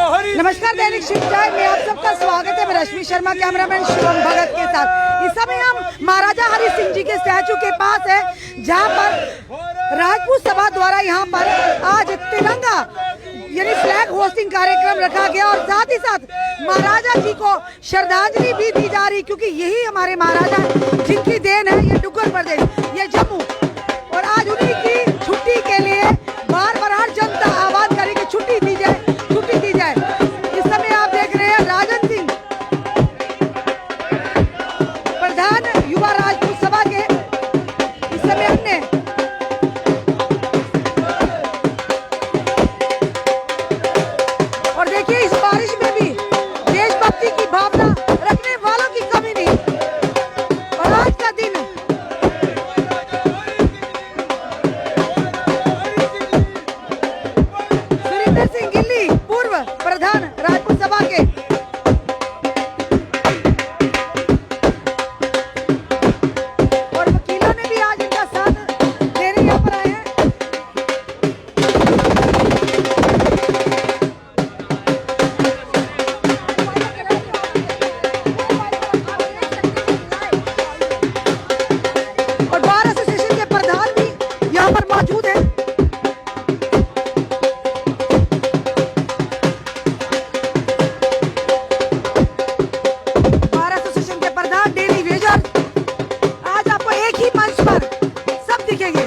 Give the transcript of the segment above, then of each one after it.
नमस्कार, दैनिक शिवजय में आप सबका स्वागत है। मैं रश्मि शर्मा, कैमरामैन शिवम भगत के साथ। इस समय हम महाराजा हरि सिंह जी के स्टैचू के पास है, जहां पर राजपूत सभा द्वारा यहां पर आज तिरंगा यानी फ्लैग होस्टिंग कार्यक्रम रखा गया और साथ ही साथ महाराजा जी को श्रद्धांजलि भी दी जा रही, क्योंकि यही हमारे महाराजा जिनकी देन है ये डुग्गर प्रदेश, ये जम्मू, और आज उन्हीं की छुट्टी के लिए बार बार हर जनता आह्वान करे कि छुट्टी दी जाए, छुट्टी दी जाए। इस समय आप देख रहे हैं राजन सिंह, प्रधान युवा राजपूत सभा के, इस समय हमने और देखिए इस बारिश में भी देशभक्ति की भावना रखने वालों की कमी नहीं। और आज का दिन सुरेंद्र सिंह गिल्ली, पूर्व प्रधान राजपूत सभा के, और वकीलों ने भी आज इनका साथ देने यहाँ पर आए हैं। और बार एसोसिएशन के प्रधान भी यहाँ पर मौजूद हैं। बार एसोसिएशन के प्रधान डेली वेजर, आज आपको एक ही मंच पर सब दिखेंगे।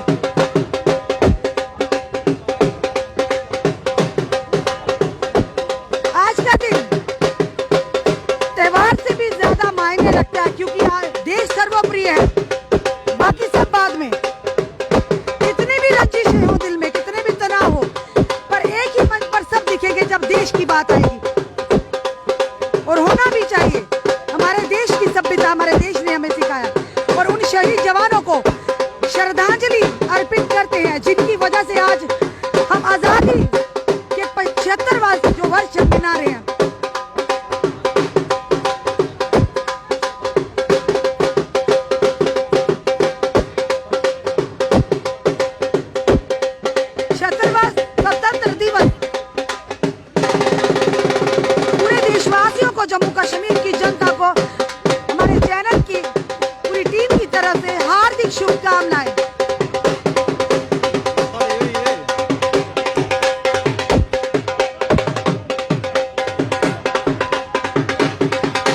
आज का दिन त्योहार से भी ज्यादा मायने रखता है, क्योंकि आज देश सर्वप्रिय है, बाकी सब बाद में। कितनी भी रंजिशें हो दिल में, कितने भी तनाव हो, पर एक ही मंच पर सब दिखेंगे जब देश की बात आएगी, और होना भी चाहिए। हमारे देश की सभ्यता हमारे देश ने हमें सिखाया, और उन शहीद जवानों को श्रद्धांजलि अर्पित करते हैं, जिनकी वजह से आज हम आजादी के 75वां जो वर्ष मना रहे हैं। स्वतंत्र दिवस पूरे देशवासियों को, जम्मू कश्मीर की जनता को, हमारे चैनल की पूरी टीम की तरफ से हार्दिक शुभकामनाएं।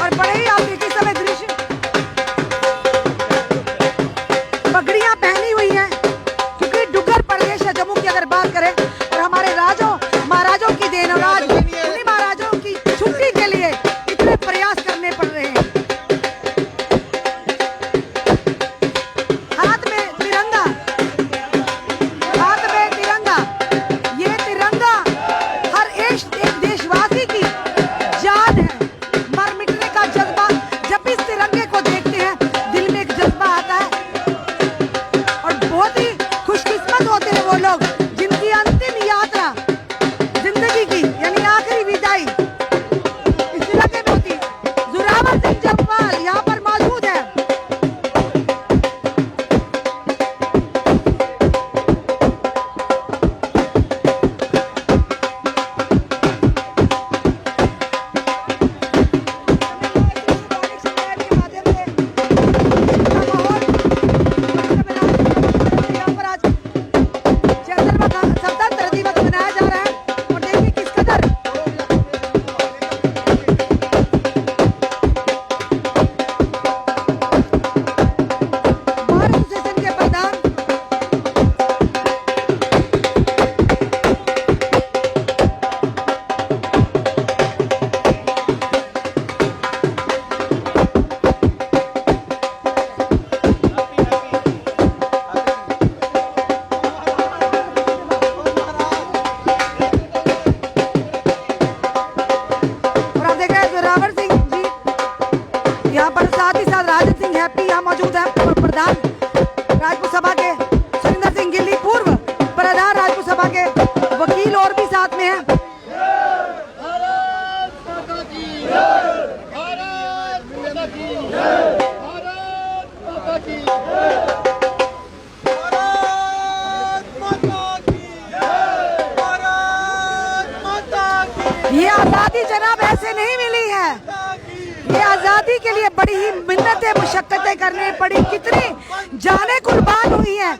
और बड़े ही आप देखिए समय दृश्य, पगड़ियां पहनी हुई हैं, क्योंकि डुग्गर प्रदेश है जम्मू की अगर बात करें, और हमारे महाराजों की देन, और आज उन्हीं महाराजों की छुट्टी के लिए इतने प्रयास करने पड़ रहे हैं। ये आजादी जनाब ऐसे नहीं मिली है। ये आजादी के लिए बड़ी ही मिन्नतें मुशक्कतें करनी पड़ी, कितनी जानें कुर्बान हुई हैं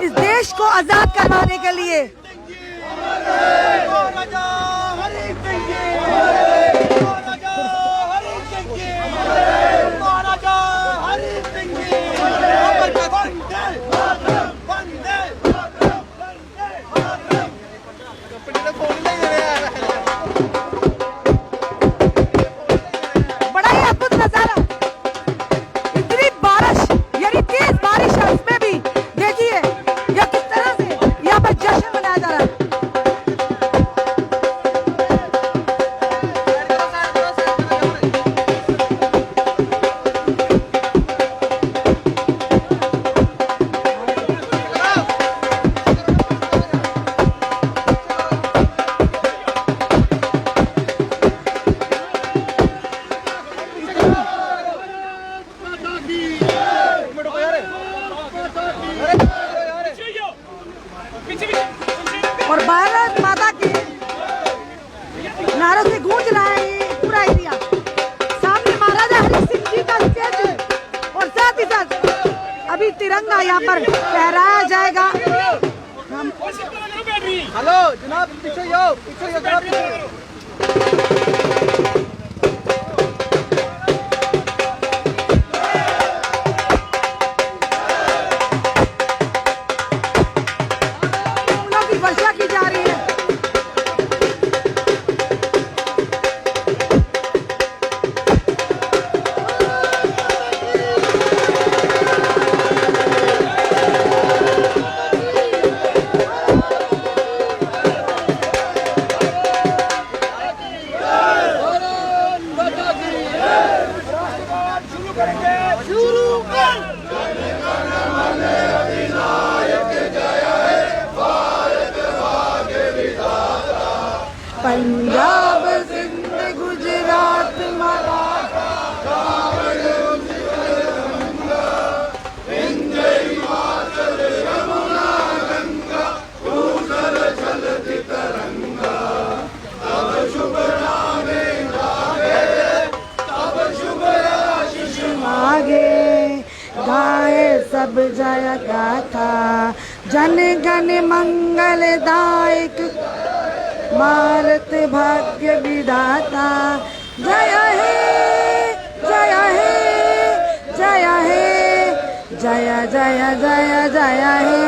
इस देश को आजाद करवाने के लिए। और भारत माता के नारों से गूंज रहा है ये पूरा एरिया। सामने महाराजा हरि सिंह जी का स्टैचू और साथ ही साथ अभी तिरंगा यहाँ पर फहराया जाएगा। हम हेलो जनाब, पीछे जनाब, वर्षा की जा रही है। पंजाब सिंध गुजरात मराठा हिमाचल यमुना गंगा उधर चलती तरंगा, तब शुभ नामे गावे, तब शुभ आशीष मांगे, गाए सब जय गाथा, जन गण मंगलदायक भारत भाग्य विधाता। जय हे जय हे जय हे जय जय जय जय हे।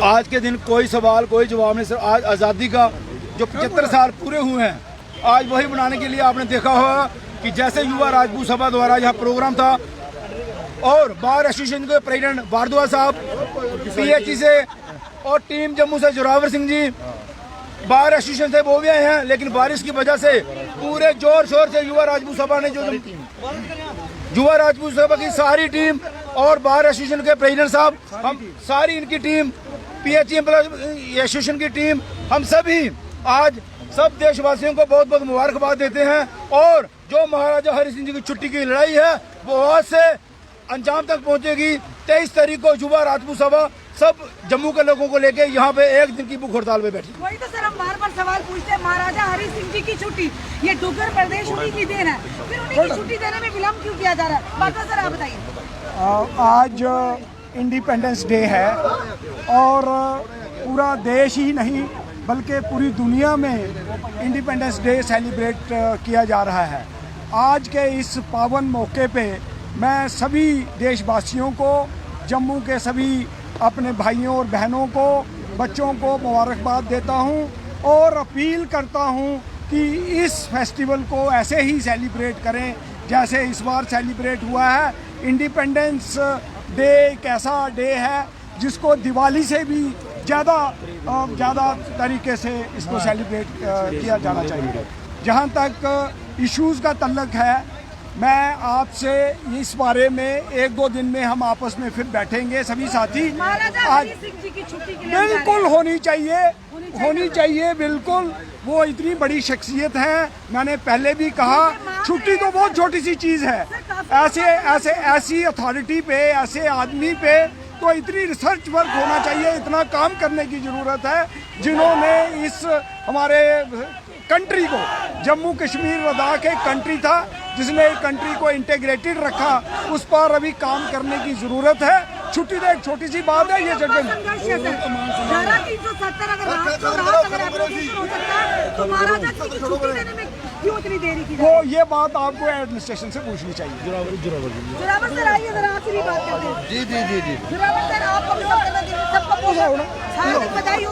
आज के दिन कोई सवाल कोई जवाब नहीं सर। आज आज़ादी का जो 75 साल पूरे हुए हैं, आज वही बनाने के लिए आपने देखा होगा कि जैसे युवा राजपूत सभा द्वारा यहाँ प्रोग्राम था और बार एसोसिएशन के प्रेसिडेंट भारद्वाज साहब PHE से और टीम जम्मू से जोरावर सिंह जी बार एसोसिएशन से वो भी आए हैं, लेकिन बारिश की वजह से पूरे जोर शोर से युवा राजपूत सभा ने युवा राजपूत सभा की सारी टीम और बार एसोसिएशन के प्रेसिडेंट साहब, हम सारी इनकी टीम PHE एसोसिएशन की टीम, हम सभी आज सब देशवासियों को बहुत बहुत मुबारकबाद देते हैं। और जो महाराजा हरि सिंह जी की छुट्टी की लड़ाई है वो आज से अंजाम तक पहुंचेगी। 23 तारीख को युवा राजपूत सभा सब जम्मू के लोगों को लेके यहाँ पे एक दिन की भूख हड़ताल पे बैठी। वही तो सर हम बार बार सवाल पूछते हैं, महाराजा हरि सिंह जी की छुट्टी, ये डुग्गर प्रदेश उन्हीं की देन है, फिर उन्हीं की छुट्टी देने में विलम्ब क्यों किया जा रहा है? बात सर आप बताइए। आज इंडिपेंडेंस डे है और पूरा देश ही नहीं बल्कि पूरी दुनिया में इंडिपेंडेंस डे सेलिब्रेट किया जा रहा है। आज के इस पावन मौके पे मैं सभी देशवासियों को, जम्मू के सभी अपने भाइयों और बहनों को, बच्चों को मुबारकबाद देता हूं और अपील करता हूं कि इस फेस्टिवल को ऐसे ही सेलिब्रेट करें जैसे इस बार सेलिब्रेट हुआ है। इंडिपेंडेंस डे एक ऐसा डे है जिसको दिवाली से भी ज़्यादा तरीके से इसको सेलिब्रेट किया जाना चाहिए। जहाँ तक इश्यूज़ का तल्लक है, मैं आपसे इस बारे में एक दो दिन में हम आपस में फिर बैठेंगे सभी साथी। महाराजा आज हरि सिंह जी की छुट्टी के लिए बिल्कुल होनी चाहिए बिल्कुल। वो इतनी बड़ी शख्सियत है, मैंने पहले भी कहा छुट्टी तो बहुत छोटी सी चीज़ है। ऐसी अथॉरिटी पे, ऐसे आदमी पे तो इतनी रिसर्च वर्क होना चाहिए, इतना काम करने की ज़रूरत है जिन्होंने इस हमारे कंट्री को, जम्मू कश्मीर लद्दाख एक कंट्री था जिसने कंट्री को इंटीग्रेटेड रखा, उस पर अभी काम करने की ज़रूरत है। छुट्टी तो एक छोटी सी बात है। ये जगह वो ये बात आपको एडमिनिस्ट्रेशन से पूछनी चाहिए।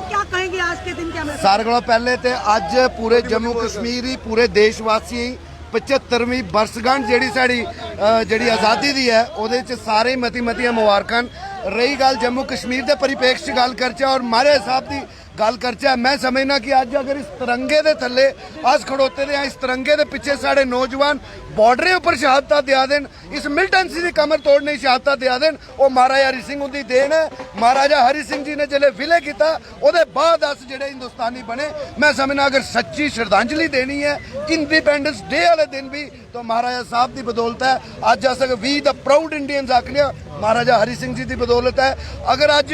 क्या कहेंगे आज के दिन के? सारे कोलों पहले तो अज पूरे जम्मू कश्मीर ही, पूरे देशवासी 75वीं वर्षगांठ जी आज़ादी दी है, ਉਹਦੇ ਚ ਸਾਰੇ ਮਤੀਆਂ ਮੁਬਾਰਕਾਂ। रही गल जम्मू कश्मीर के परिपेक्ष गल करचे और मारे हिसाब की गल करचे, मैं समझना कि अज अगर इस तिरंगे के थले अस खड़ोते दे, इस तिरंगे के पिछे साढ़े नौजवान बॉर्डर उपर शहादत दिया देन, इस मिलिटेंसी की कमर तोड़ने शहादत दिया देन, वो महाराजा हरि सिंह उनकी देन है। महाराजा हरि सिंह जी ने जिले विलय किया उसके बाद अस जो हिंदुस्तानी बने, मैं समझना अगर सच्ची श्रद्धांजलि देनी है इंडिपेंडेंस डे वाले दिन भी तो महाराजा साहब की बदौलत है। As us we the proud Indians आखने महाराजा हरि सिंह जी की बदौलत है। अगर अज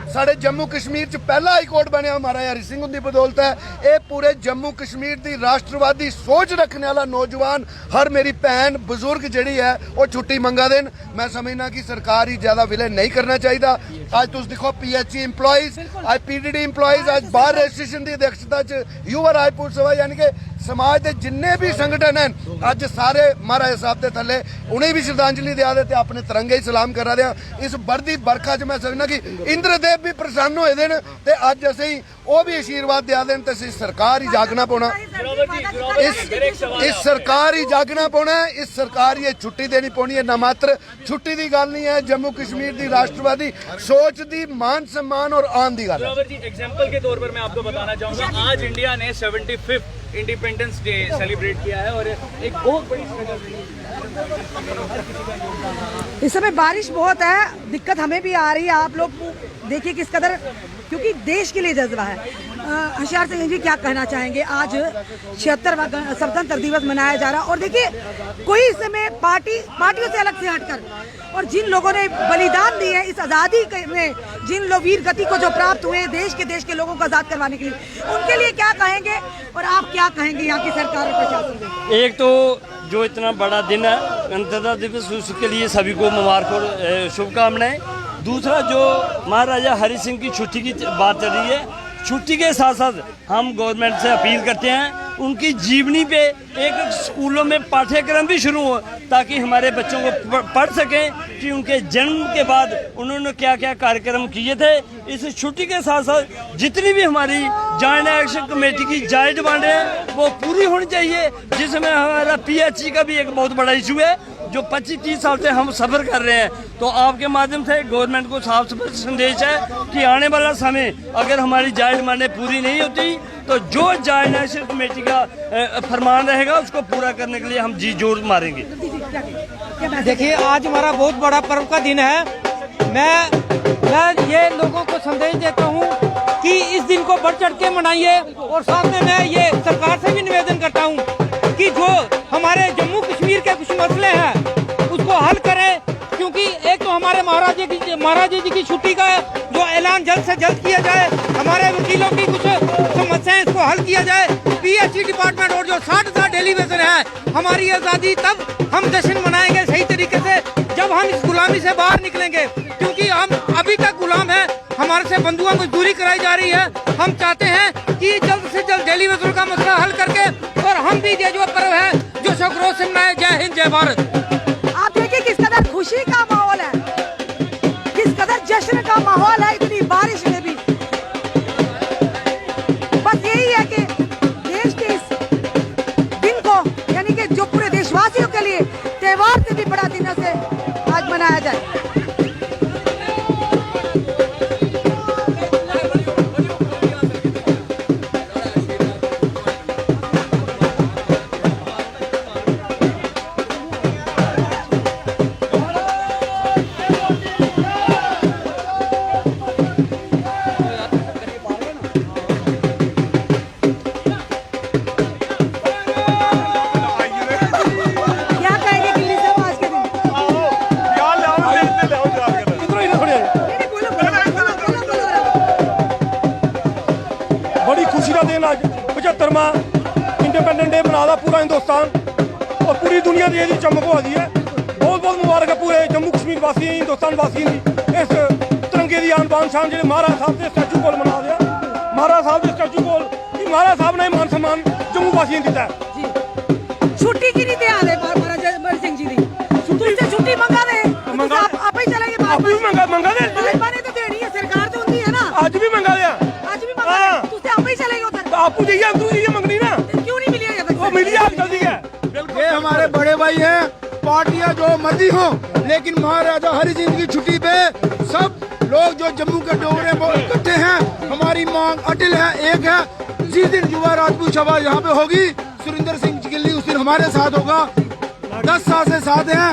साढ़े जम्मू कश्मीर च पहला हाईकोर्ट बनया महाराजा हरि सिंह की बदौलत है। ये पूरे जम्मू कश्मीर की राष्ट्रवादी सोच रखने वाला नौजवान, हर मेरी भैन बुजुर्ग जी है वो छुट्टी मंगा देन। मैं समझना कि सरकार ही ज़्यादा विलय नहीं करना चाहिए। अज तुम देखो PHE इंप्लॉइज, आज PDD इंप्लॉइज, आज बार रजिस्ट्रेशन की अध्यक्षता युवा राजपूत सभा यानी कि समाज के जिन्ने भी संगठन हैं अज सारे महाराजा साहब के थले उन्हें भी श्रद्धांजलि दिया दे, अपने तिरंगे ही सलाम करा दिया। इस बढ़ती बरखा च मैं समझना कि इंद्रदेव भी प्रसन्न होए देन ते अज असी वो भी आशीर्वाद दिया देन ते सरकार ही जागना पौना, इस सरकार ही जागना पौना, इस सरकार ये छुट्टी देनी पौनी है। न मात्र छुट्टी की गल नहीं है, जम्मू कश्मीर की राष्ट्रवादी सोच की मान सम्मान और आन की गल है। एग्जाम्पल के तौर पर मैं आपको बताना चाहूंगा, आज इंडिया ने 75th इंडिपेंडेंस डे सेलिब्रेट किया है और एक बहुत बड़ी इस समय बारिश बहुत है, दिक्कत हमें भी आ रही है। आप लोग देखिए किस कदर, क्योंकि देश के लिए जज्बा है। होशियार सिंह जी क्या कहना चाहेंगे? आज 76वां स्वतंत्रता दिवस मनाया जा रहा है और देखिए कोई इस समय पार्टियों से अलग से हटकर और जिन लोगों ने बलिदान दिए इस आज़ादी में, जिन लोग वीर गति को जो प्राप्त हुए देश के लोगों को आज़ाद करवाने के लिए, उनके लिए क्या कहेंगे और आप क्या कहेंगे यहाँ की सरकार और प्रशासन में? एक तो जो इतना बड़ा दिन है गणतंत्र दिवस, उसके लिए सभी को मुबारक और शुभकामनाएं। दूसरा जो महाराजा हरि सिंह की छुट्टी की बात चल रही है, छुट्टी के साथ साथ हम गवर्नमेंट से अपील करते हैं उनकी जीवनी पे एक स्कूलों में पाठ्यक्रम भी शुरू हो ताकि हमारे बच्चों को पढ़ सकें कि उनके जन्म के बाद उन्होंने क्या क्या कार्यक्रम किए थे। इस छुट्टी के साथ साथ जितनी भी हमारी जॉइंट एक्शन कमेटी की जायज़ डिमांडें हैं वो पूरी होनी चाहिए, जिसमें हमारा PHE का भी एक बहुत बड़ा इशू है जो 25-30 साल से हम सफ़र कर रहे हैं। तो आपके माध्यम से गवर्नमेंट को साफ संदेश है कि आने वाला समय अगर हमारी जायज़ डिमांडें पूरी नहीं होती तो जो जॉइंट एक्शन कमेटी का फरमान रहेगा उसको पूरा करने के लिए हम जी जोर मारेंगे। देखिए आज हमारा बहुत बड़ा पर्व का दिन है। मैं ये लोगों को संदेश देता हूँ कि इस दिन को बढ़ चढ़ के मनाइए और साथ में मैं ये सरकार से भी निवेदन करता हूँ कि जो हमारे जम्मू कश्मीर के कुछ मसले हैं उसको हल करें, क्योंकि एक तो हमारे महाराजा जी की छुट्टी का जो ऐलान जल्द से जल्द किया जाए, हमारे वकीलों की कुछ समस्याएं इसको हल किया जाए। पीएचई डिपार्टमेंट और जो 60,000 डेलीवेशन है, हमारी आज़ादी तब हम जश्न मनाएंगे सही तरीके से जब हम इस गुलामी से बाहर निकलेंगे, क्योंकि हम अभी तक गुलाम हैं। हमारे से बंधुआ मजदूरी कराई जा रही है। हम चाहते हैं कि जल्द से जल्द डेलीवेशन का मसला हल करके और हम भी ये जो पर्व है जो शौक से मनाए। जय हिंद, जय भारत। आप देखिए किस कदर खुशी का माहौल है, किस कदर जश्न का माहौल है इतनी बारिश में भी। बस यही है कि देश के इस दिन को, यानी कि जो पूरे देशवासियों के लिए त्योहार से भी बड़ा दिन से आज मनाया जाए। क्या कहेंगे दिल्ली से आज के दिन? नहीं, बोलो, बोलो, बोलो, बोलो। बड़ी खुशी का दिन आज 75वां इंडिपेंडेंट डे मनादा पूरा हिंदुस्तान और पूरी दुनिया की ये चमक हो दी है। बहुत बहुत मुबारक है पूरे जम्मू कश्मीर वासी हिंदुस्तान वासियों की इस तिरंगे की आन बान शान जो महाराज साहब के स्टैचू को मना दिया। महाराज साहब के स्टैचू को महाराज साहब ने मान सम्मान जम्मू वासियों दिता है। छुट्टी की नहीं दिया दे महाराजा भगत सिंह जी ने तुमसे छुट्टी मंगा दे, मंगा आप ही चलेंगे। आप भी मंगा दे, भाजपा ने तो देनी है, सरकार तो उनकी है ना। आज भी मंगा दिया। आज भी मंगा हाँ। दे, तुझसे आप ही चलेंगे उधर। तो आपको चाहिए तू ये मंगनी ना क्यों नहीं मिली है? वो मिली आप जल्दी है। ये हमारे बड़े भाई हैं, पार्टियां जो मर्जी हो, लेकिन महाराजा हरि सिंह की छुट्टी पे सब लोग जो जम्मू के डोगरे वो इकट्ठे हैं। हमारी मांग अटल है, एक है जिस दिन युवा राजपूत सभा यहाँ पे होगी, सुरेंद्र सिंह गिल्ली उस दिन हमारे साथ होगा। 10 साल से साथ हैं।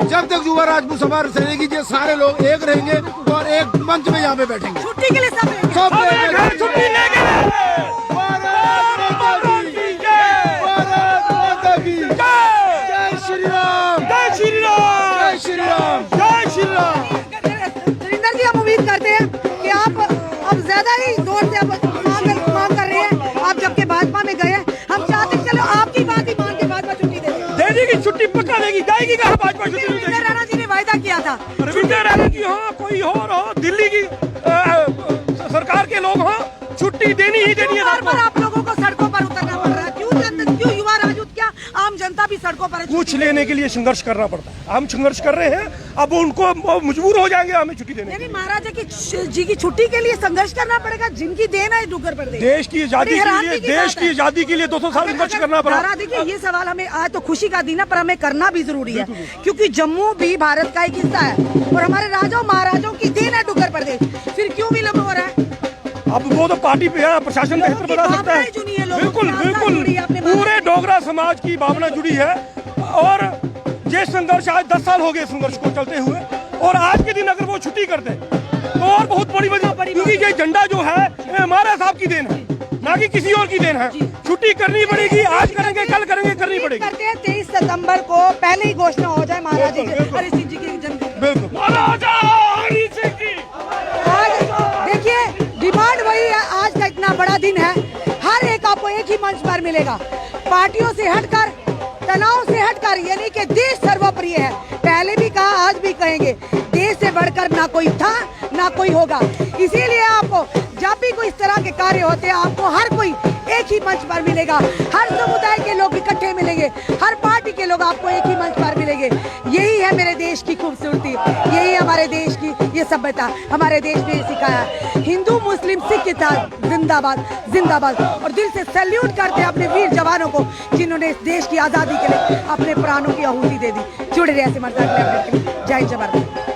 जब तक युवा राजपूत सभा चलेगी ये सारे लोग एक रहेंगे और एक मंच में यहाँ पे बैठेंगे। छुट्टी के लिए सब रहेंगे। सब घर छुट्टी लेके भारत माता की जय, भारत माता की जय श्री राम, जय श्री राम, जय श्री राम, जय श्री राम। सुरेंद्र जी, हम उम्मीद करते हैं कि आप अब ज्यादा ही जोर से अब मांग कर रहे हैं। आप जबकि भाजपा में गए हैं, हम चाहते हैं चलो आपकी बात ही मान के भाजपा छुट्टी दे देगी छुट्टी पक्का देगी, जाएगी कहाँ भाजपा छुट्टी नहीं देगी। राणा जी ने वायदा किया था। विजय राणा जी हो, कोई और हो, दिल्ली की सरकार के लोग हो, छुट्टी देनी ही देनी है। बार आप लोगों को सड़कों पर उतरना पड़ रहा है, क्यों युवा राजपूत, क्या आम जनता भी सड़कों पर है? कुछ लेने के लिए संघर्ष करना पड़ता है। हम संघर्ष कर रहे हैं, अब उनको मजबूर हो जाएंगे हमें छुट्टी देने। यानी महाराजा जी की छुट्टी के लिए संघर्ष करना पड़ेगा, जिनकी देन है डुग्गर प्रदेश। देश की आजादी के लिए 200 साल संघर्ष करना पड़ा। देखिए ये सवाल हमें आज तो खुशी का दिन है, पर हमें करना भी जरूरी है, क्योंकि जम्मू भी भारत का एक हिस्सा है और हमारे राजाओं महाराजाओं की देन है डुग्गर प्रदेश। फिर क्यों विलम्ब हो रहा है? अब वो तो पार्टी पे है, प्रशासन बेहतर बता सकता है। बिल्कुल बिल्कुल, पूरे डोगरा समाज की भावना जुड़ी है और ये संघर्ष आज 10 साल हो गए संघर्ष को चलते हुए, और आज के दिन अगर वो छुट्टी करते तो और बहुत बड़ी वजह, क्योंकि ये झंडा जो है ये हमारे साहब की देन है, ना कि किसी और की देन है। छुट्टी करनी पड़ेगी, आज करेंगे कल करेंगे, करनी पड़ेगी। करते हैं 23 सितंबर को पहले ही घोषणा हो जाए महाराजा हरि सिंह जी की जन्मदिन। बिल्कुल, महाराजा हरि सिंह की आज देखिए डिमांड वही है। आज का इतना बड़ा दिन है, हर एक आपको एक ही मंच पर मिलेगा, पार्टियों से हटकर, तनाव से हटकर, यानी कि देश सर्वोपरि है। पहले भी कहा, आज भी कहेंगे, देश से बढ़कर ना कोई था ना कोई होगा। इसीलिए आपको जब भी कोई इस तरह के कार्य होते हैं, आपको हर कोई एक ही मंच पर मिलेगा, हर समुदाय के लोग इकट्ठे मिलेंगे, हर पार्टी के लोग आपको एक ही मंच पर मिलेंगे। यही है मेरे देश की खूबसूरती, यही हमारे देश की ये सभ्यता, हमारे देश ने सिखाया है। हिंदू मुस्लिम सिख ईसाई जिंदाबाद जिंदाबाद, और दिल से सैल्यूट करते हैं अपने वीर जवानों को, जिन्होंने इस देश की आज़ादी के लिए अपने प्राणों की आहुति दे दी। जुड़े रहे ऐसे मर्दाना के लिए। जय जवान।